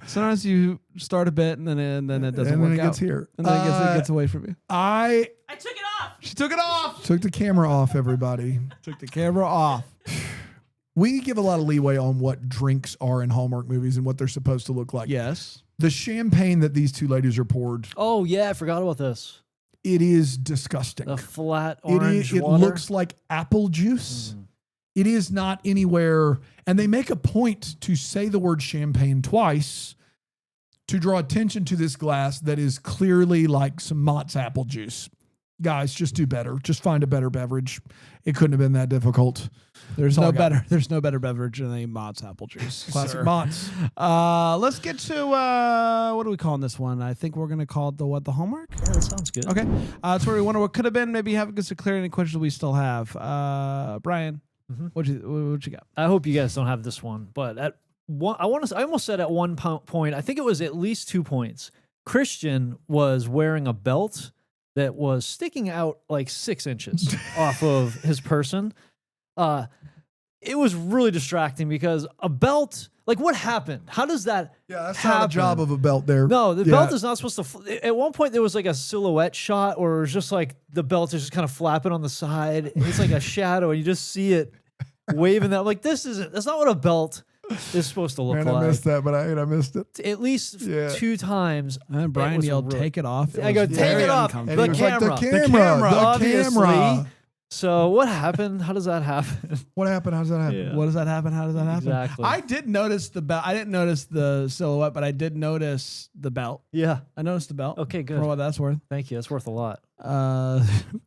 Sometimes you start a bit and then it doesn't And work then it out. gets here. And then it gets away from you. I I took it off. She took it off. took the camera off, everybody. Took the camera off. We give a lot of leeway on what drinks are in Hallmark movies and what they're supposed to look like. Yes. The champagne that these two ladies are poured, Oh, yeah, I forgot about this. it is disgusting. The flat It orange is. It water. looks like apple juice. It is not anywhere, and they make a point to say the word champagne twice to draw attention to this glass that is clearly like some Mott's apple juice. Guys, just do better. Just find a better beverage. It couldn't have been that difficult. There's all no I got. better. There's no better beverage than a Mott's apple juice. Classic sir. Mott's. Let's get to what are we calling this one? I think we're gonna call it the Hallmark. Yeah, that sounds good. Okay. That's where we wonder what could have been. Maybe have us to clear any questions we still have. Brian, what you got? I hope you guys don't have this one, but at one, I almost said at one point, I think it was at least 2 points. Christian was wearing a belt that was sticking out like 6 inches off of his person. It was really distracting because a belt, like what happened? How does that Yeah, that's happen? not a job of a belt there. No, the Yeah. belt is not supposed to. At one point, there was like a silhouette shot, or it was just like the belt is just kind of flapping on the side. It's like a shadow, and you just see it waving that. Like this isn't. That's not what a belt is supposed to look Man, like. I missed that, but I missed it. At least Yeah. 2 times. And Brian was yelled, really- "Take it off." I go, was take very it off. uncomfortable. And The he was like, camera. the camera. Obviously. So what happened? How does that happen? What happened? How does that happen? Yeah. What does that happen? How does that happen? Exactly. I did notice the belt. I didn't notice the silhouette, but I did notice the belt. Yeah. I noticed the belt. Okay, good. For what that's worth. Thank you. That's worth a lot.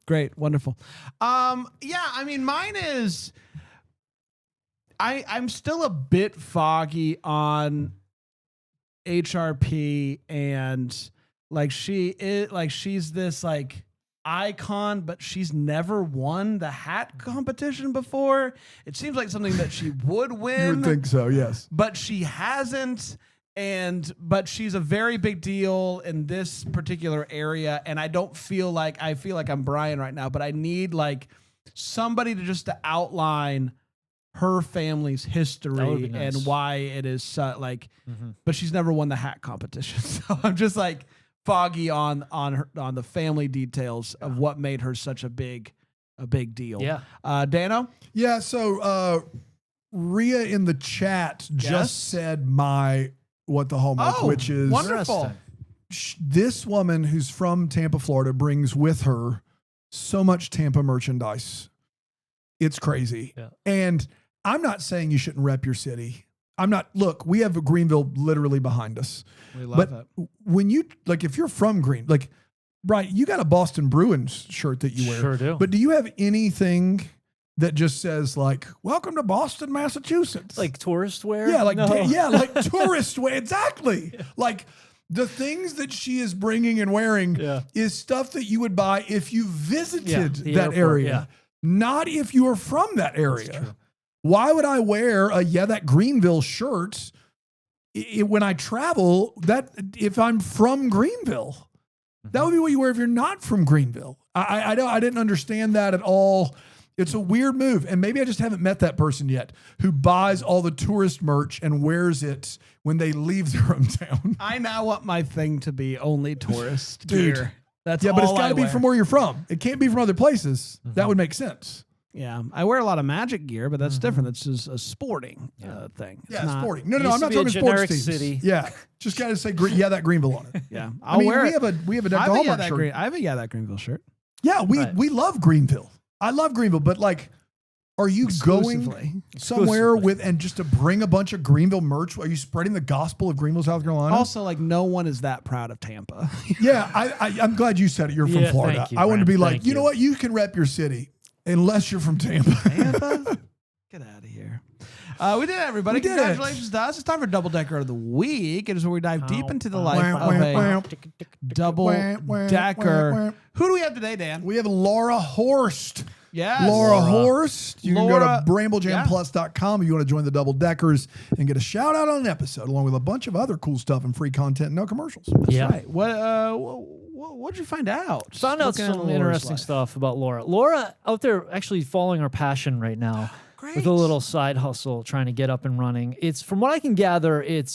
Great, wonderful. Yeah, I mean, mine is. I'm still a bit foggy on HRP, and like she's this like icon, but she's never won the hat competition before. It seems like something that she would win. You would think so, yes. But she hasn't. But she's a very big deal in this particular area, and I feel like I'm Brian right now, but I need like somebody to outline her family's history nice. and why it is but she's never won the hat competition. So I'm just like foggy on the family details of what made her such a big deal. Yeah. Dano? Yeah, so Rhea in the chat Yes? just said what the Hallmark, which is wonderful. this woman who's from Tampa, Florida, brings with her so much Tampa merchandise. It's crazy. Yeah. And I'm not saying you shouldn't rep your city. Look, we have Greenville literally behind us. We love But it. when you, like, if you're from Brian, you got a Boston Bruins shirt that you wear. Sure do. But do you have anything that just says like, welcome to Boston, Massachusetts? Like tourist wear? Yeah, like No. like tourist way. Exactly. Like the things that she is bringing and wearing is stuff that you would buy if you visited the that airport, area, not if you are from that area. Why would I wear that Greenville shirt when I travel? That if I'm from Greenville, that would be what you wear if you're not from Greenville. I didn't understand that at all. It's a weird move. And maybe I just haven't met that person yet who buys all the tourist merch and wears it when they leave their hometown. I now want my thing to be only tourist Dude. gear. That's But it's all got I to be wear. from where you're from. It can't be from other places. That would make sense. Yeah, I wear a lot of Magic gear, but that's different. That's just a sporting thing. It's Yeah, not- sporting. No, Used I'm to not be a talking sports generic teams. city. Yeah, just got to say, that Greenville on it. Yeah, I mean, wear we it. have a I have a Hallmark that shirt. I have a that Greenville shirt. Yeah, Right. we love Greenville. I love Greenville, but like, are you going Exclusively. somewhere and just to bring a bunch of Greenville merch? Are you spreading the gospel of Greenville, South Carolina? Also, like no one is that proud of Tampa. Yeah, I'm glad you said it. You're from Yeah, Florida. thank you, I want to be Brent. like, Thank you know you. what? You can rep your city unless you're from Tampa. Tampa, get out of here. We did it, everybody. We did it. Congratulations to us. It's time for Double Decker of the Week. It is where we dive deep into the life Wah, of wah, a wah. double Wah, wah, decker. wah, wah. Who do we have today, Dan? We have Laura Horst. Yes. Laura Horst. You can go Laura- to BrambleJamPlus.com if you want to join the Double Deckers and get a shout out on an episode, along with a bunch of other cool stuff and free content and no commercials. Yeah. Right. What'd you find out? Found out Looking at some Laura's interesting life. stuff about Laura. Laura out there actually following her passion right now. Great. With a little side hustle trying to get up and running. It's from what I can gather, it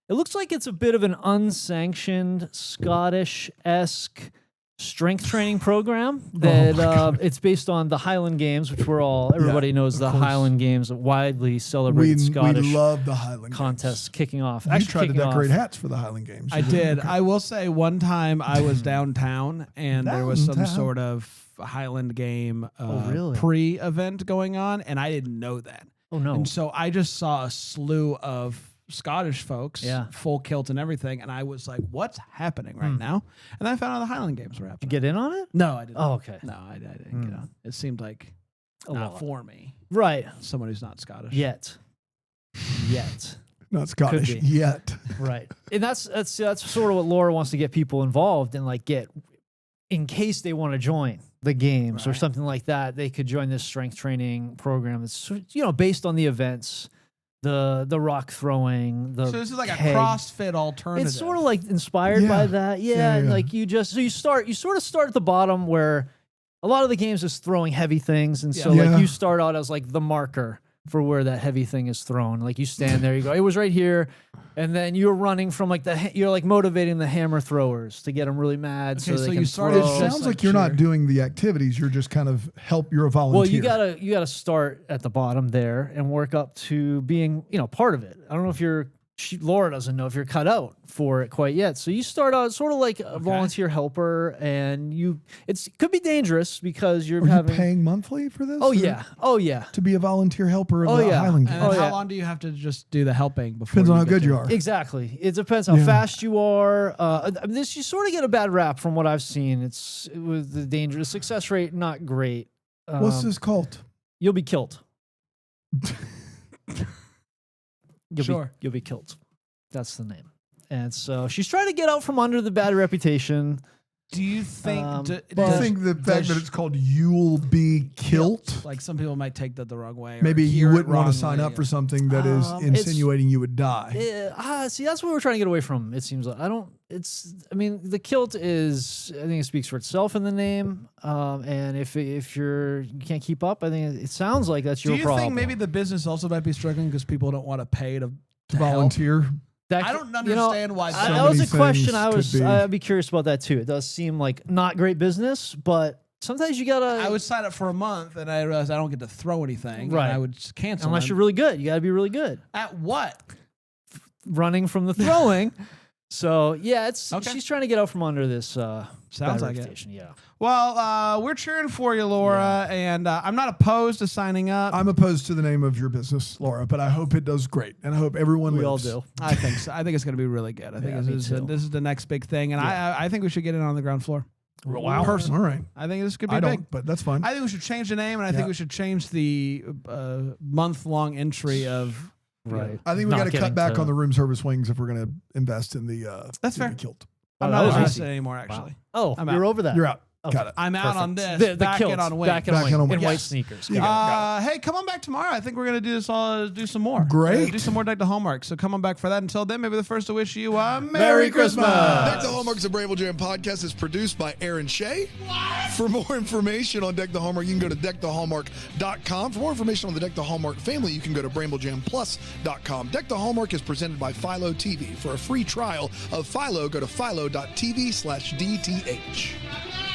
looks like it's a bit of an unsanctioned Scottish-esque strength training program that it's based on the Highland Games, which everybody knows the Highland Games, a widely celebrated We Scottish love the Highland contests kicking off. Games. You tried to decorate hats for the Highland Games. I did. I will say one time I was downtown and there was some Downtown? sort of Highland game really? pre-event going on, and I didn't know that. Oh no. And so I just saw a slew of Scottish folks, full kilt and everything, and I was like, "What's happening right now?" And then I found out the Highland Games were happening. Did you get in on it? No, I didn't. Oh, okay. No, I didn't get on. It seemed like A not lot. for me. Right. Someone who's not Scottish. Yet. Not Scottish be. yet. Right. And that's sort of what Laura wants to get people involved and like get in case they want to join the games or Right. something like that, they could join this strength training program that's based on the events, the rock throwing, the So this is like keg. a CrossFit alternative. It's sort of like inspired Yeah. by that. Yeah, Yeah, and yeah. like you sort of start at the bottom where a lot of the games is throwing heavy things and so Yeah. like you start out as like the marker for where that heavy thing is thrown. Like you stand there, you go, it was right here, and then you're running from like you're like motivating the hammer throwers to get them really mad. Okay, so they you can started It throw. just sounds like like you're not cheer. doing the activities. You're just kind of you're a volunteer. Well, you gotta start at the bottom there and work up to being part of it. I don't know if Laura doesn't know if you're cut out for it quite yet. So you start out sort of like a volunteer helper, and it could be dangerous because you're Are you having. paying monthly for this? Oh or yeah. To be a volunteer helper of Oh, the yeah. Highland And Games. how yeah. long do you have to just do the helping before? Depends on how get good to- you are. Exactly. It depends how fast you are. You sort of get a bad rap from what I've seen. It was the dangerous success rate not great. What's this cult? You'll be killed. Sure. You'll be killed. That's the name. And so she's trying to get out from under the bad reputation. Do you think? But- I think the fact that it's called "You'll Be Kilt," like some people might take that the wrong way. Or maybe you hear it wouldn't want to sign wrongly. up for something that is It's- insinuating you would die. See, that's what we're trying to get away from. It seems like the kilt is. I think it speaks for itself in the name. And if you can't keep up, I think it sounds like that's Do your you problem. think maybe the business also might be struggling because people don't want to pay to To help? volunteer. I don't understand why. That So was many a question things could be. I'd be curious about that too. It does seem like not great business, but sometimes you gotta. I would sign up for a month and I realized I don't get to throw anything. Right. And I would just cancel. unless and- you're really good. You gotta be really good. at what? Running from the throwing. So yeah, Okay. she's trying to get out from under this. Sounds bad like it. reputation. Yeah. Well, we're cheering for you, Laura, and I'm not opposed to signing up. I'm opposed to the name of your business, Laura, but I hope it does great, and I hope everyone We all lives. do. I think so. I think it's going to be really good. I think Yeah, me this too. is the next big thing, and I think we should get it on the ground floor. Wow. Personally, All right. I think this could be I big. don't, but that's fine. I think we should change the name, and I Yeah. think we should change the month-long entry of. Right. I think we Not got to getting cut back to- on the room service wings if we're going to invest in the. That's in the fair. Kilt. I'm that not was interested easy. anymore, actually. Oh, I'm you're out. over that. You're out. Okay. Got it. I'm out on Perfect. this. The back kilt. in on wings. Back in Back in on in wings. white Yes. sneakers. You got it. Hey, come on back tomorrow. I think we're gonna do this all. Do some more. Great. Do some more Deck the Hallmark. So come on back for that. Until then, maybe the first to wish you a Merry Christmas. Deck the Hallmark's a Bramble Jam podcast is produced by Aaron Shea. For more information on Deck the Hallmark, you can go to deckthehallmark.com. For more information on the Deck the Hallmark family, you can go to bramblejamplus.com. Deck the Hallmark is presented by Philo TV. For a free trial of Philo, go to philo.tv/DTH.